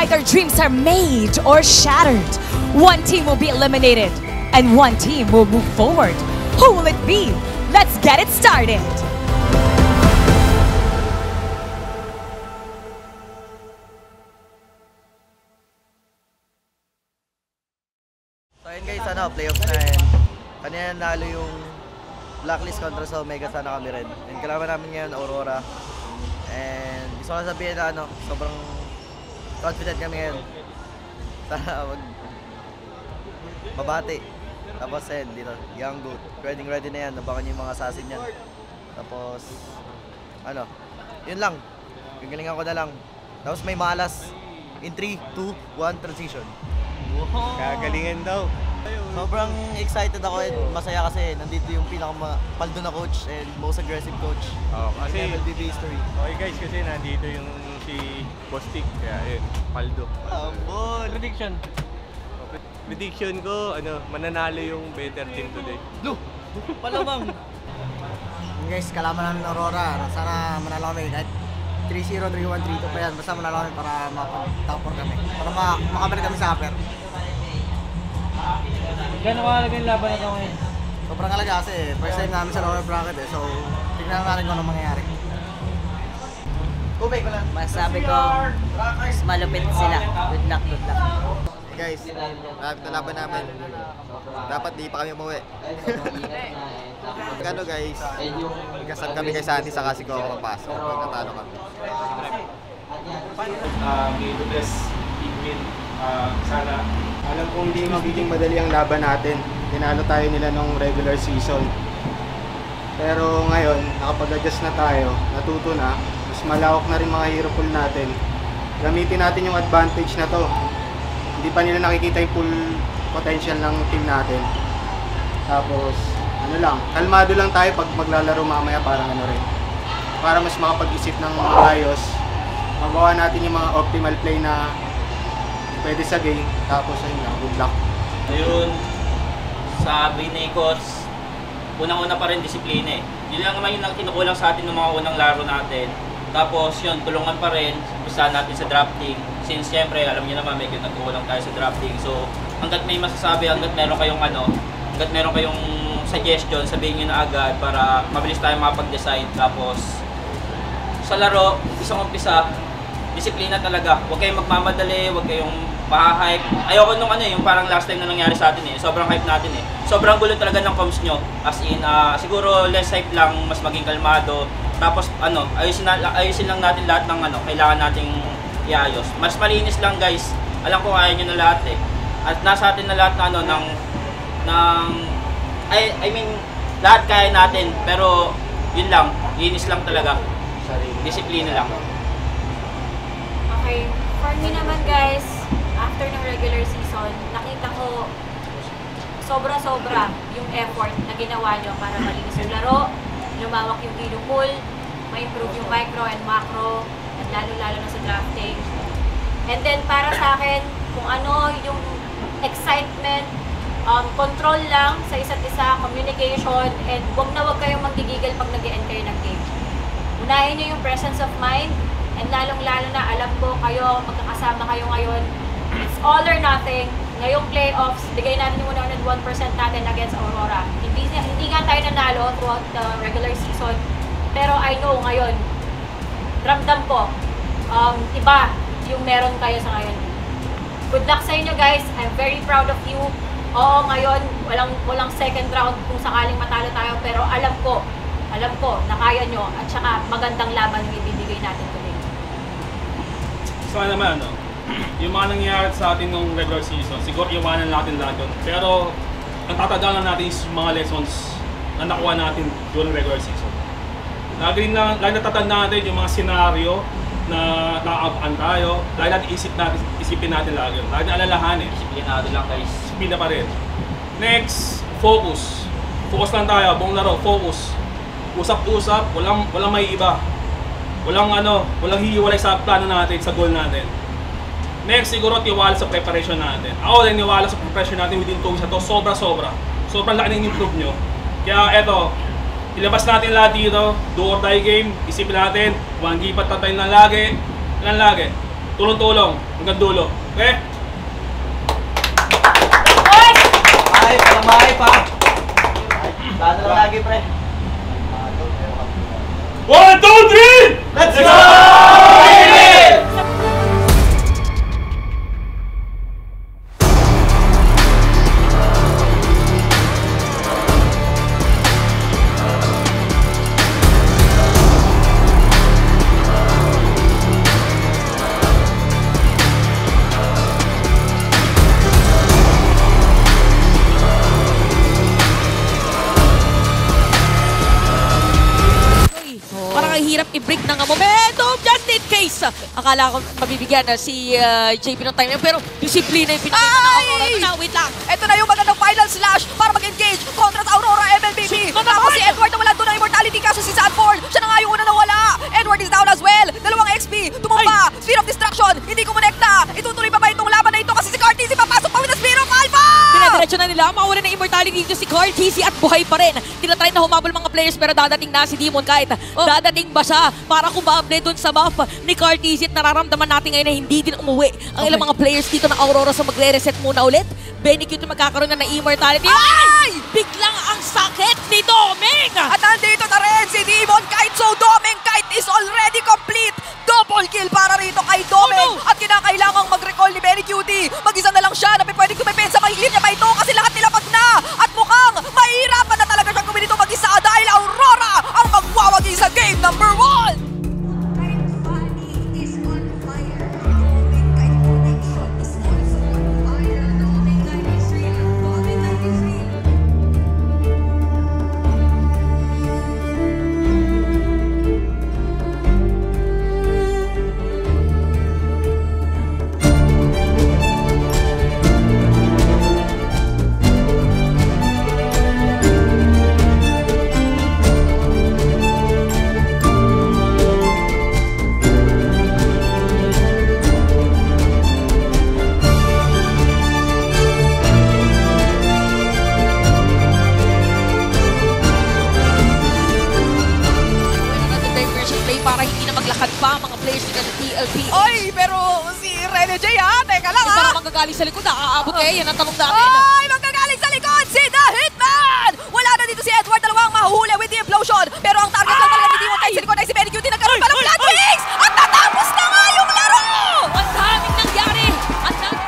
Either dreams are made or shattered. One team will be eliminated, and one team will move forward. Who will it be? Let's get it started! So ayun guys, playoffs na yan. Kanina nalo yung Blacklist kontra sa Omega, sana kami rin. And kalaban namin ngayon, Aurora. And gusto ko sabihin na sobrang confident kami ngayon. Sana mabati. Tapos dito, Young Goat. Ready na yan, nabangan niyo yung mga assassin yan. Tapos, yun lang. Gagalingan ko na lang. Tapos may malas. In 3, 2, 1, transition. Gagalingan daw. Sobrang excited ako and masaya kasi nandito yung pinaka-paldo na coach and most aggressive coach. Kasi MLBB history. Okay guys, kasi nandito yung si Bostik, kaya yun, paldo. Prediction. Prediction ko, mananalo yung better team today. Palamang. Guys, kalaban namin ng Aurora. Sana manalo kami kahit 3-0, 3-1, 3-2 pa yan. Basta manalo kami para makapag-top 4 kami. Para makabalik kami sa upper. Gano'n kahalaga yung laban na ito ngayon? Sobrang halaga kasi first time namin sa lower bracket So, tignan natin kung ano mangyayari. Masabi ko, mas malupit sila. Good luck, good luck. Guys, marami na laban namin. Dapat di pa kami umuwi. Gano guys, nagkasal kami kay Sandy sa kasi ko ako mapasok. Pagkatalo kami. May the best big win. Sana alam kong hindi magiging madali ang laban natin. Tinalo tayo nila nung regular season. Pero ngayon, nakapag-adjust na tayo, natuto na, mas malawak na rin mga hero pool natin. Gamitin natin yung advantage na to. Hindi pa nila nakikita yung full potential ng team natin. Tapos, kalmado lang tayo pag maglalaro mamaya parang rin. Para mas makapag-isip ng ayos, magawa natin yung mga optimal play na pwede sa game, tapos good luck. Ayun, sabi ni Coach, unang-una pa rin disiplina eh. Yun lang naman yung kinukulang sa atin ng mga unang laro natin. Tapos yun, tulungan pa rin, usahan natin sa drafting. Since siyempre, alam niyo naman, medyo nagkukulang tayo sa drafting. So, hanggat may masasabi, hanggat meron kayong suggestion, sabihin niyo na agad para mabilis tayo makapag-decide. Tapos, sa laro, umpisa, disiplina talaga. Huwag kayong magmamadali, huwag kayong pa-hype. Ayoko nung yung parang last time na nangyari sa atin eh. Sobrang hype natin eh. Sobrang gulo talaga ng comms nyo. As in, siguro less hype lang, mas maging kalmado. Tapos ayusin lang natin lahat ng kailangan nating iayos. Mas malinis lang guys. Alam ko kaya nyo na lahat eh. At nasa atin na lahat lahat kaya natin. Pero yun lang, linis lang talaga. Disiplina lang. Okay, for me naman guys, after ng regular season, nakita ko sobra-sobra yung effort na ginawa nyo para malinis yung laro, lumawak yung hero pool, ma-improve yung micro and macro, at lalo-lalo na sa drafting. And then para sa akin, kung ano yung excitement, control lang sa isa't isa, communication, and wag kayong magigigil pag nag-e-end kayo ng game. Unahin nyo yung presence of mind, and lalong-lalo na alam ko kayo, magkakasama kayo ngayon, it's all or nothing. Ngayong playoffs, bigay natin yung 101% natin against Aurora. Hindi nga tayo nanalo throughout the regular season, pero I know ngayon, ramdam ko, iba yung meron kayo sa ngayon. Good luck sa inyo guys, I'm very proud of you. Oo, ngayon, walang second round kung sakaling matalo tayo, pero alam ko na kaya nyo, at saka magandang laban yung ibibigay natin today. So naman, yung mga nangyayari sa atin nung regular season, siguro iwanan natin lahat yun. Pero, ang tatandaan natin is mga lessons na nakuha natin during regular season. Lagi natatandaan natin yung mga senaryo na nakakapaan tayo. Lagi natin isipin natin lagi. Lagi na alalahanin. Disiplinado lang guys. Disiplina pa rin. Next, focus. Focus lang tayo, buong laro, focus. Usap-usap, walang may iba. Walang hihiwalay sa plano natin, sa goal natin. Next, siguro tiwala sa preparation natin. Ako din niwala sa preparation natin within 2 weeks na to, sobra-sobra. Sobrang laki ng improve nyo. Kaya eto, ilabas natin lahat dito, do or die game, isipin natin, 1 game at tatay na lagi. Ilan lagi? Tulong-tulong hanggang dulo. Okay? Ay, pamay pa. Lalo lang lagi, pre. 1, 2, 3! Let's go! hirap i-break ng momentum just in case. Akala ko mabibigyan na si JP ng time pero disiplina yung pinakita ng Aurora. Ito na, wait lang. Ito na yung magandang final slash para mag-engage kontra sa Aurora MLBB. Tapos si Edward na wala doon ng immortality kaso si Sanford. Siya na nga yung una na wala. Edward is down as well. Dalawang XP. Tumumpa. Spear of Destruction. Hindi kumonekta. Itutuloy pa ba itong laban na ito kasi si Cartesi papasok pa with the Spear of Alpha! Pinadiretso na nila. Mawala ng immortality dito si Cartesi at buhay pa rin. Tinatry na humabol mga players pero dadating na si Demon kahit dadating ba siya para kumable dun sa buff ni Cartesi at nararamdaman natin ngayon na hindi din umuwi ang ilang mga players dito ng Aurora so magre-reset muna ulit. Benecute magkakaroon na ng immortality. Ay! Biglang ang sakit ni Doming! At nandito na rin si Demon kahit so Doming kahit is already complete. Double kill para rito kay Doming. At kinakailangang mag-recall ni Benecute. Mag-isa na lang siya na pwedeng tumipensa mahilin niya ba ito kasi lahat nilapag na. At mukhang mahihirapan na talaga siyang gawin ito mag-isa dahil Aurora ang magwawagi sa game number 1. Para hindi na maglakad pa mga players nila ng TLP. Oy, pero si Rene J ha, teka lang ha. Parang manggagaling sa likod, nakakaabot kayo, yan ang tanong natin. Oy, manggagaling sa likod si The Hitman! Wala na dito si Edward, dalawang mahuhuli with the implosion. Pero ang target lang talaga ni Demon kahit sa likod ay si Benecute, nagkaroon pa ng Blood Wings! At natapos na nga yung laro! Ang daming nangyari! Ang daming...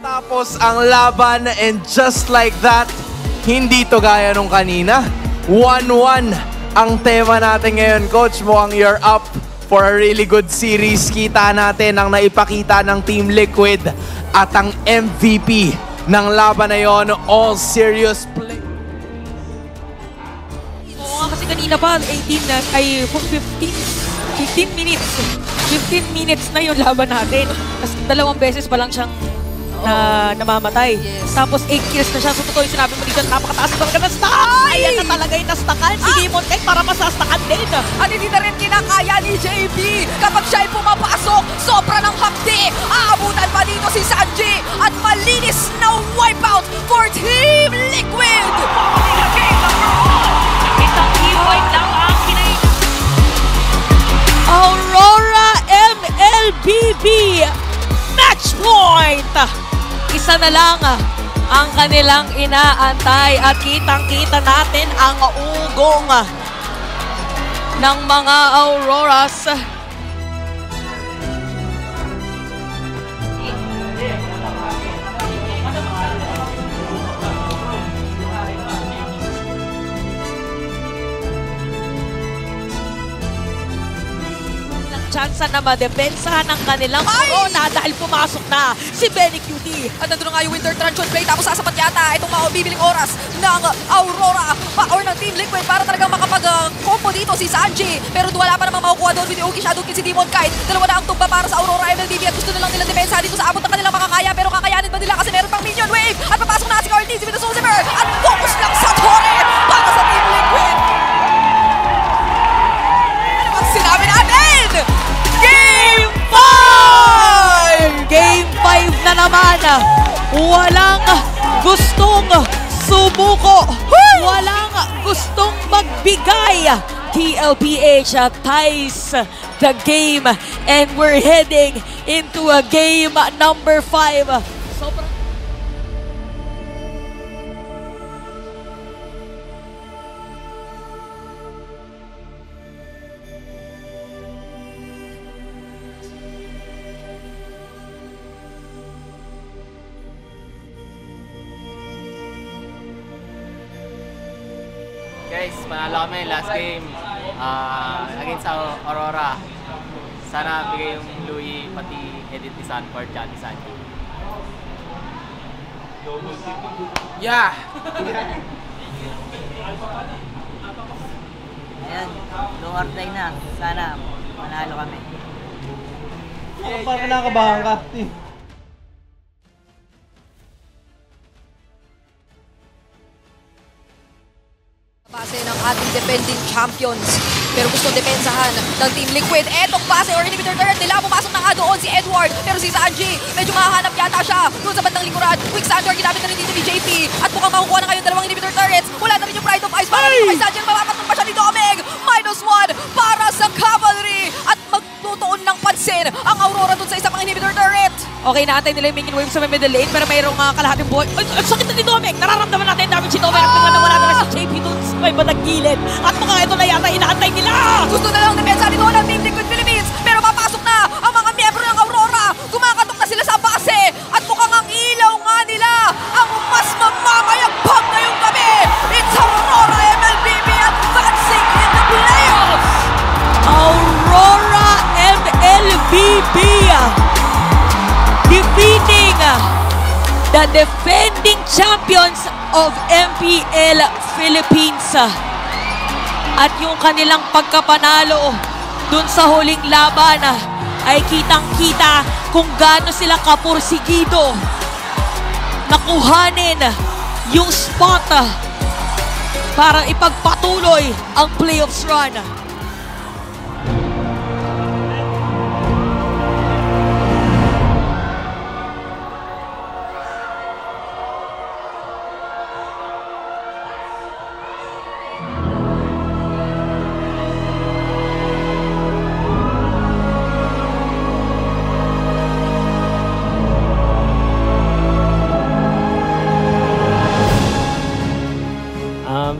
Tapos ang laban and just like that, hindi to gaya nung kanina. 1-1 ang tema natin ngayon, Coach. Mukhang you're up for a really good series. Kita natin ang naipakita ng Team Liquid at ang MVP ng laban na yon, all serious play. Oo nga kasi kanina pa, 18 na, ay 15 minutes. 15 minutes na yung laban natin. Tapos 2 beses pa lang siyang namamatay. Yes. Tapos 8 kills na siya. So totoo yung sinabi mo dito, napakataas talaga na stack! Ayan na talaga yung nastakan. Si Demon kahit para masastakan din. At hindi na rin kinakaya ni JB kapag siya'y pumapasok. Sobra ng hapdi. Aabutan pa dito si Sanji. At malinis na wipeout for Team Liquid. Isang key-point lang ang pinay. Aurora MLBB match point! Isa na lang ang kanilang inaantay at kitang-kita natin ang ugong ng mga Auroras. Chance na madepensahan ng kanilang Corona dahil pumasok na si Benecute. At nandun nga yung Winter Truncheon Play tapos sasapat yata itong mabibiling oras ng Aurora or ng Team Liquid para talagang makapag-combo dito si Sanji. Pero wala pa namang makukuha doon with the Uki Shadow Kill si Demon Kite. Dalawa na ang tugba para sa Aurora MLBB at gusto na lang nilang depensa dito sa abot ng kanilang makakaya pero kakayanin ba nila kasi meron pang minion wave at papasok na si Cartesi with the Soul Zipper at focus lang sa Torrent para sa Team Liquid. Ano bang sinabi natin? Game walang gustong sumuko, walang gustong magbigay. TLPH ties the game and we're heading into a game number 5. Sobrang Guys, panalo kami last game against Aurora. Sana bigay yung Louie, pati edit ni Sanford, at ni Sanji. Yeah! Ayan, low or tie na. Sana manalo kami. Parang kinakabahan ka. Base ng ating defending champions. Pero gustong depensahan ng Team Liquid. Etong base or inhibitor turret nila. Pumasok na nga doon si Edward. Pero si Sanji, medyo mahahanap yata siya doon sa bandang likuran. Quicksander, ginamit na rin dito ni JP. At mukhang makukuha na kayo dalawang inhibitor turrets. Wala na rin yung Pride of Ice para dito kay Sanji. Mapapatong pa siya ni Domeg. -1 para sa Cavalry. At magtutuon ng pansin ang Aurora doon sa isang mga inhibitor turret. okay, naantay nila yung minion wave sa may middle lane, pero mayroong kalahating buhay. Ay, ang sakit na ni Domeg! Nararamdaman natin yung damage si Domeg. At bigla nawala na si JP doon sa may bandang gilid. At mukhang ito na yata inaantay nila! Gusto na lang depensa nito ng Team Liquid Philippines. Pero papasok na ang mga miyembro ng Aurora. Kumakatok na sila sa base. At mukhang ang ilaw nga nila ang mas mamamayagpag ngayong gabi. It's Aurora MLBB advancing in the playoffs. Aurora MLBB defeating the defending champions of MPL Philippines. At yung kanilang pagkapanalo dun sa huling laban ay kitang-kita kung gaano sila kapursigido nakuhanin yung spot para ipagpatuloy ang playoffs run.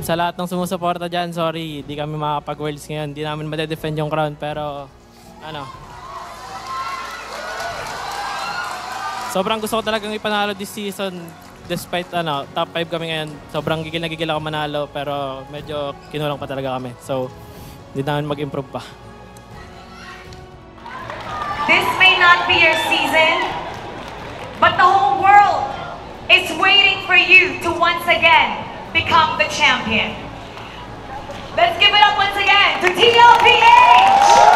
Sa lahat ng sumusuporta dyan, sorry, di kami makakapag-worlds ngayon. Di namin madedefend yung crown, pero ano. Sobrang gusto ko talagang ipanalo this season. Despite top 5 kami ngayon, sobrang gigil na gigil ako manalo, pero medyo kinulang pa talaga kami. So, hindi namin mag-improve pa. This may not be your season, but the whole world is waiting for you to once again become the champion. Let's give it up once again to TLPH!